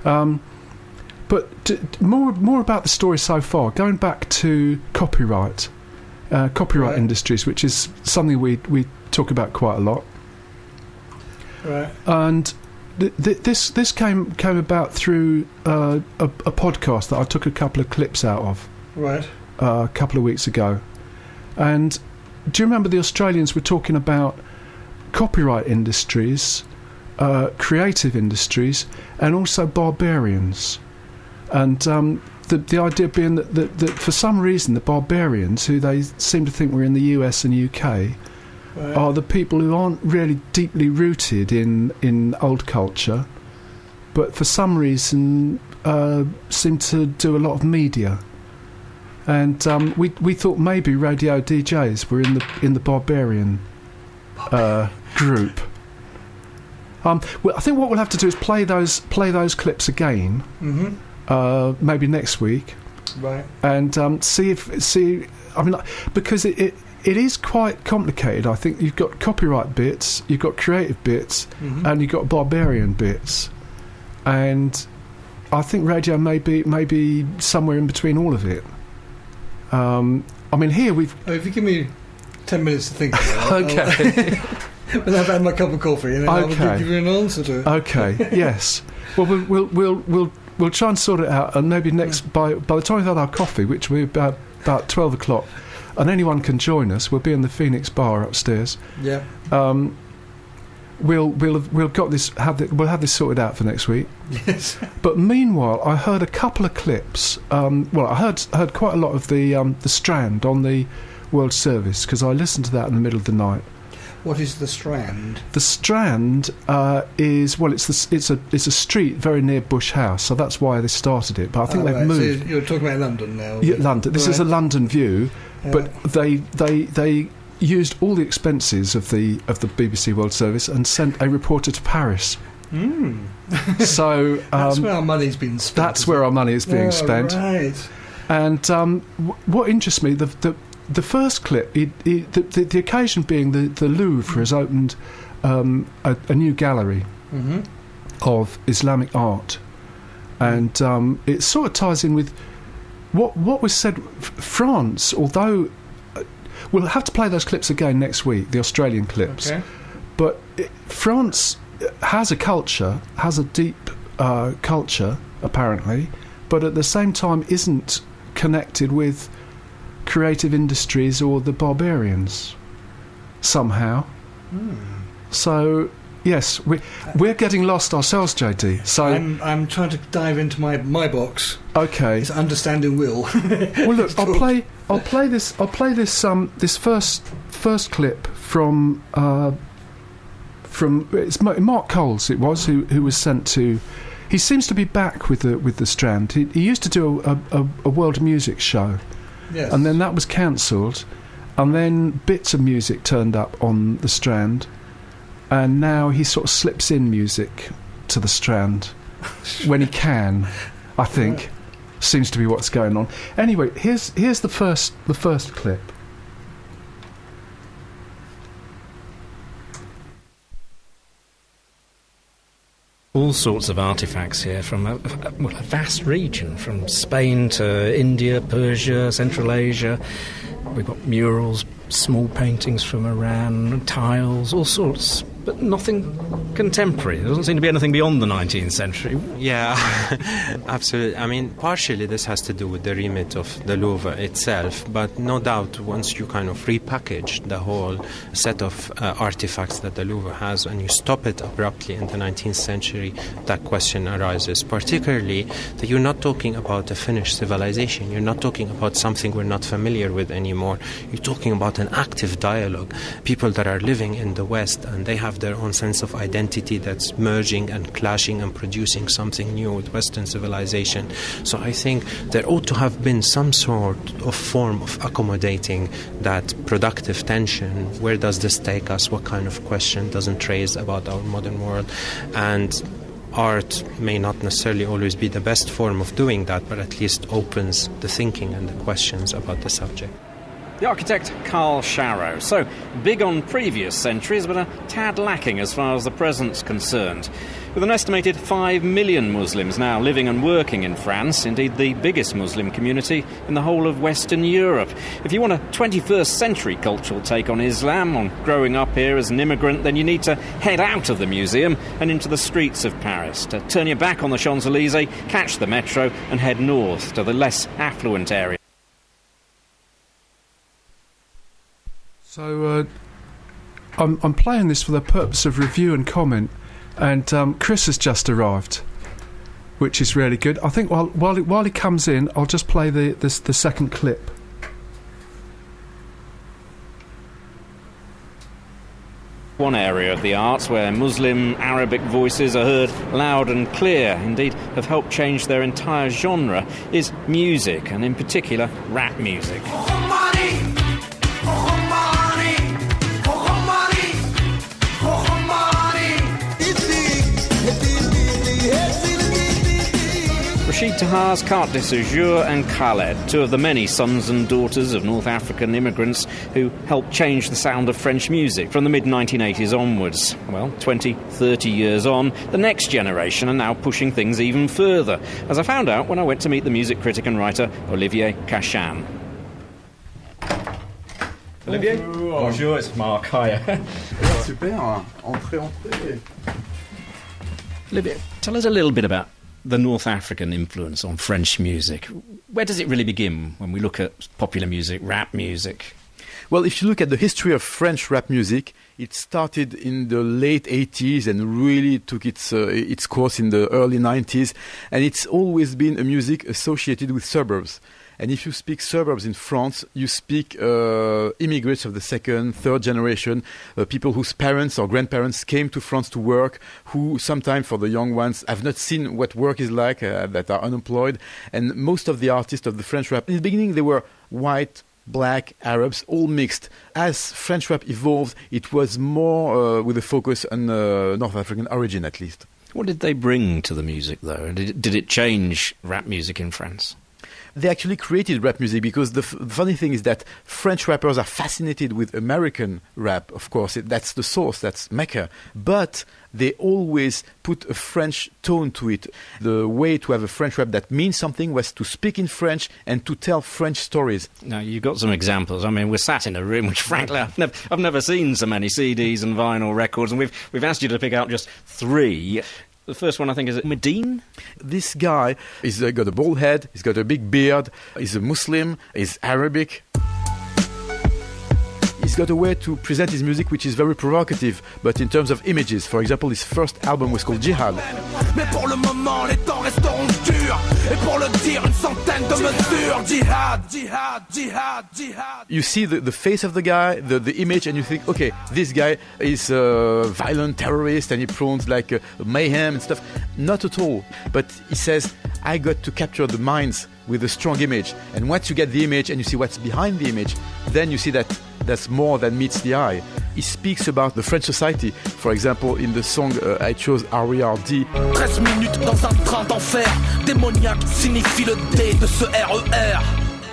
But more about the story so far. Going back to copyright Right. industries, which is something we talk about quite a lot. Right. And this came about through a podcast that I took a couple of clips out of. Right. A couple of weeks ago. And do you remember the Australians were talking about copyright industries, creative industries, and also barbarians? And the idea being that for some reason the barbarians, who they seem to think were in the US and UK, Right. are the people who aren't really deeply rooted in old culture, but for some reason seem to do a lot of media. And we thought maybe radio DJs were in the barbarian group. Well, I think what we'll have to do is play those clips again, maybe next week, Right. and see. I mean, because it is quite complicated. I think you've got copyright bits, you've got creative bits, and you've got barbarian bits, and I think radio may be somewhere in between all of it. I mean, here we've. If you give me 10 minutes to think about it, Okay. when I've had my cup of coffee, and then I'll Okay. give you an answer to it. Okay. Yes. Well, we'll try and sort it out, and maybe next by the time we've had our coffee, which will be about 12 o'clock, and anyone can join us. We'll be in the Phoenix Bar upstairs. Yeah. We'll have this sorted out for next week. Yes. But meanwhile, I heard a couple of clips. I heard quite a lot of the Strand on the World Service, because I listened to that in the middle of the night. What is the Strand? The Strand is it's a street very near Bush House, so that's why they started it. But I think they've right. moved. So you're talking about London now. Yeah, London. This is a Right. London view, Yeah. but they used all the expenses of the BBC World Service and sent a reporter to Paris. So That's where our money's been spent. that's where our money is being spent. Right. And what interests me, the first clip, the occasion being the Louvre has opened a new gallery of Islamic art, and it sort of ties in with what was said. France, although we'll have to play those clips again next week, the Australian clips, Okay. but France has a culture, has a deep culture apparently, but at the same time isn't connected with creative industries or the barbarians somehow. So yes, we're getting lost ourselves, JD. So I'm trying to dive into my box. okay. It's understanding will. Well, look, I'll play this this first clip from it's Mark Coles. It was who was sent to. He seems to be back with the Strand. He used to do a world music show. Yes. And then that was cancelled, and then bits of music turned up on the Strand, and now he sort of slips in music to the Strand when he can, I think. Seems to be what's going on. Anyway, here's the first clip. All sorts of artefacts here from a vast region, from Spain to India, Persia, Central Asia. We've got murals, small paintings from Iran, tiles, all sorts, but nothing contemporary. There doesn't seem to be anything beyond the 19th century. Yeah, absolutely. I mean, partially this has to do with the remit of the Louvre itself, but no doubt once you kind of repackage the whole set of artifacts that the Louvre has and you stop it abruptly in the 19th century, that question arises, particularly that you're not talking about a finished civilization, you're not talking about something we're not familiar with anymore, you're talking about an active dialogue, people that are living in the West and they have their own sense of identity that's merging and clashing and producing something new with Western civilization. So I think there ought to have been some sort of form of accommodating that productive tension. Where does this take us? What kind of question does it raise about our modern world? And art may not necessarily always be the best form of doing that, but at least opens the thinking and the questions about the subject. The architect Carl Sharrow. So, big on previous centuries, but a tad lacking as far as the present's concerned. With an estimated 5 million Muslims now living and working in France, indeed the biggest Muslim community in the whole of Western Europe. If you want a 21st century cultural take on Islam, on growing up here as an immigrant, then you need to head out of the museum and into the streets of Paris, to turn your back on the Champs-Élysées, catch the metro and head north to the less affluent area. So I'm playing this for the purpose of review and comment, and Chris has just arrived, which is really good. I think while he comes in, I'll just play the second clip. One area of the arts where Muslim Arabic voices are heard loud and clear, indeed have helped change their entire genre, is music, and in particular rap music. Rashid Tahar's Carte de Séjour and Khaled, two of the many sons and daughters of North African immigrants who helped change the sound of French music from the mid-1980s onwards. Well, 20, 30 years on, the next generation are now pushing things even further, as I found out when I went to meet the music critic and writer Olivier Cachan. Olivier? Bonjour, it's Mark. Hiya. Super, entrez. Olivier, tell us a little bit about the North African influence on French music. Where does it really begin when we look at popular music, rap music? Well, if you look at the history of French rap music, it started in the late 80s and really took its course in the early 90s. And it's always been a music associated with suburbs. And if you speak suburbs in France, you speak immigrants of the second, third generation, people whose parents or grandparents came to France to work, who sometimes, for the young ones, have not seen what work is like, that are unemployed. And most of the artists of the French rap, in the beginning, they were white, black, Arabs, all mixed. As French rap evolved, it was more with a focus on North African origin, at least. What did they bring to the music, though? Did it change rap music in France? They actually created rap music because the funny thing is that French rappers are fascinated with American rap, of course. That's the source, that's Mecca. But they always put a French tone to it. The way to have a French rap that means something was to speak in French and to tell French stories. Now, you've got some examples. I mean, we're sat in a room which, frankly, I've never seen so many CDs and vinyl records, and we've asked you to pick out just 3. The first one, I think, is Medine. This guy, he's got a bald head, he's got a big beard, he's a Muslim, he's Arabic. He's got a way to present his music which is very provocative, but in terms of images. For example, his first album was called Jihad. Mais pour le moment, les temps resteront durs. Et pour le dire, une centaine de mesures. Jihad, jihad, jihad, jihad. You see the face of the guy, the image, and you think, okay, this guy is a violent terrorist and he promotes like mayhem and stuff. Not at all. But he says, I got to capture the minds with a strong image. And once you get the image and you see what's behind the image, then you see that that's more than meets the eye. He speaks about the French society. For example, in the song I chose, RERD. 13 minutes dans un train d'enfer. Démoniaque signifie le D de ce RER.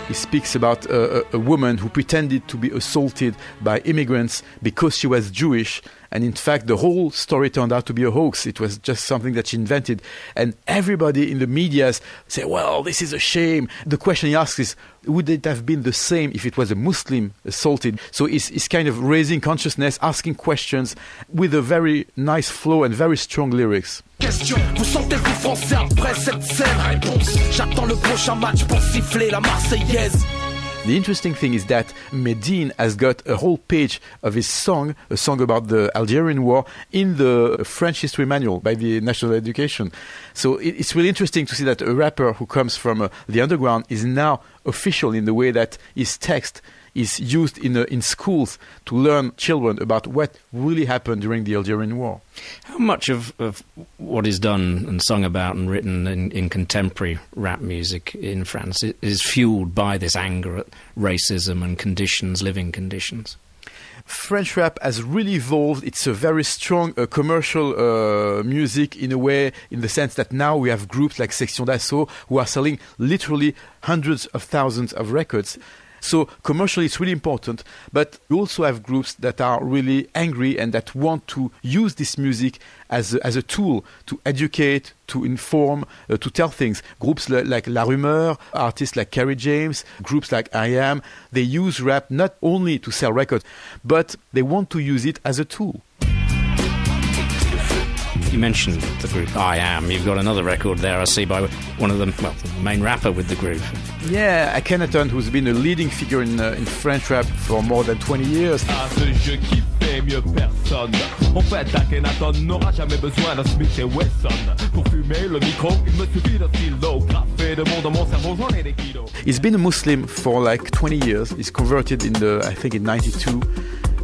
He speaks about a woman who pretended to be assaulted by immigrants because she was Jewish. And in fact, the whole story turned out to be a hoax. It was just something that she invented. And everybody in the media say, well, this is a shame. The question he asks is, would it have been the same if it was a Muslim assaulted? So he's kind of raising consciousness, asking questions with a very nice flow and very strong lyrics. Question, vous sentez-vous français après cette scène? Réponse, j'attends le prochain match pour siffler la Marseillaise. The interesting thing is that Medine has got a whole page of his song, a song about the Algerian War, in the French history manual by the National Education. So it's really interesting to see that a rapper who comes from the underground is now official in the way that his text is used in schools to learn children about what really happened during the Algerian War. How much of what is done and sung about and written in contemporary rap music in France is fueled by this anger at racism and conditions, living conditions? French rap has really evolved. It's a very strong commercial music in a way, in the sense that now we have groups like Section d'Assaut who are selling literally hundreds of thousands of records. So commercially it's really important, but you also have groups that are really angry and that want to use this music as a tool to educate, to inform, to tell things. Groups like La Rumeur, artists like Kerry James, groups like I Am, they use rap not only to sell records, but they want to use it as a tool. You mentioned the group I Am. You've got another record there, I see, by one of them, well, the main rapper with the group. Yeah, Akhenaton, who's been a leading figure in French rap for more than 20 years. Mieux personne. En fait, Akhenaton n'aura jamais besoin d'un Smith & Wesson. Pour fumer le micro, il me suffit d'un stylo. Graffé de monde dans mon cerveau, j'en ai des kilos. He's been a Muslim for like 20 years. He's converted I think in 92.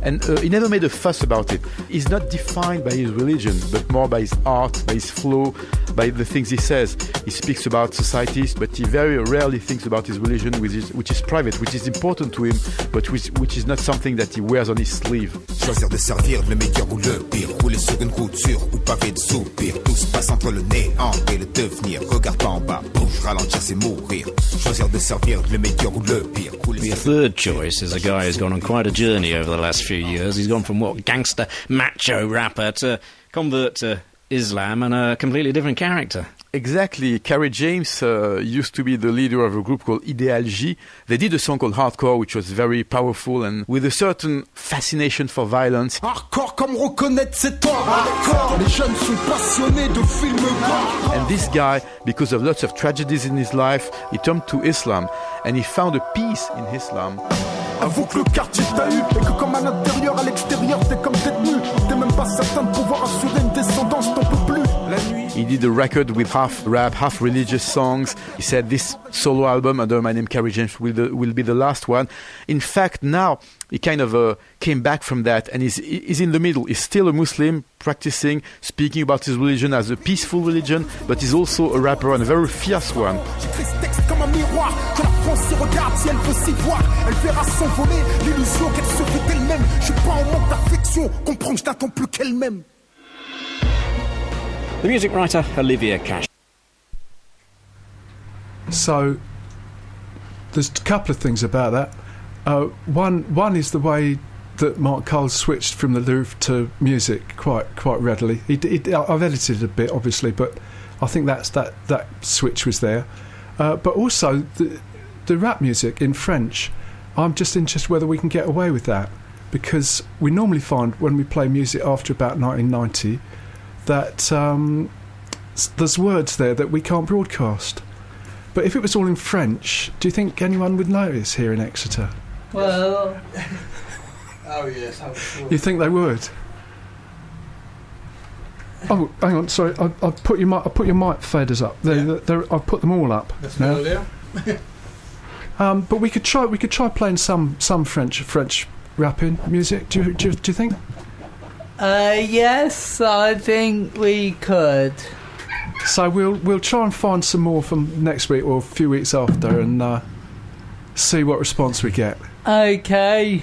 And he never made a fuss about it. He's not defined by his religion, but more by his art, by his flow, by the things he says. He speaks about societies, but he very rarely thinks about his religion, which is private, which is important to him, but which is not something that he wears on his sleeve. Choisir de servir le meilleur ou le pire, rouler sur une route sûre ou pavé de soupirs. Tout se passe entre le néant et le devenir. Regarde pas en bas, bouge, ralentir c'est mourir. Choisir de servir le meilleur ou le pire. Your third choice is a guy who's gone on quite a journey over the last few years. He's gone from gangster, macho rapper to convert to Islam and a completely different character. Exactly. Kerry James used to be the leader of a group called Ideal J. They did a song called Hardcore, which was very powerful and with a certain fascination for violence. Hardcore comme reconnaître c'est tort. Hardcore. Les jeunes sont passionnés de films gore. And this guy, because of lots of tragedies in his life, he turned to Islam and he found a peace in Islam. Avoue que le quartier t'a eu et que comme à l'intérieur, à l'extérieur, t'es comme détenu. T'es même pas certain de pouvoir assurer une descendance, t'en peux plus. La nuit. He did a record with half rap, half religious songs. He said this solo album under my name Kerry James will be the last one. In fact, now he kind of came back from that and he's in the middle. He's still a Muslim, practicing, speaking about his religion as a peaceful religion, but he's also a rapper and a very fierce one. J'écris ce texte comme un miroir, que la France s'y regarde si elle veut s'y voir. Elle verra s'envoler l'illusion qu'elle se fait d'elle-même. Je suis pas en manque d'affection, comprends que je n'attends plus qu'elle-même. The music writer Olivia Cash. So there's a couple of things about that. One is the way that Mark Cole switched from the Louvre to music quite readily. I've edited a bit, obviously, but I think that switch was there. But also the rap music in French, I'm just interested whether we can get away with that, because we normally find when we play music after about 1990 that there's words there that we can't broadcast. But if it was all in French, do you think anyone would notice here in Exeter? Well... oh yes, I'm sure. You think they would? Oh, hang on, sorry. I'll put your mic faders up. I'll put them all up. That's now. deal. But we could try playing some French rapping music. Do you think? Yes, I think we could. So we'll try and find some more from next week or a few weeks after and see what response we get. Okay.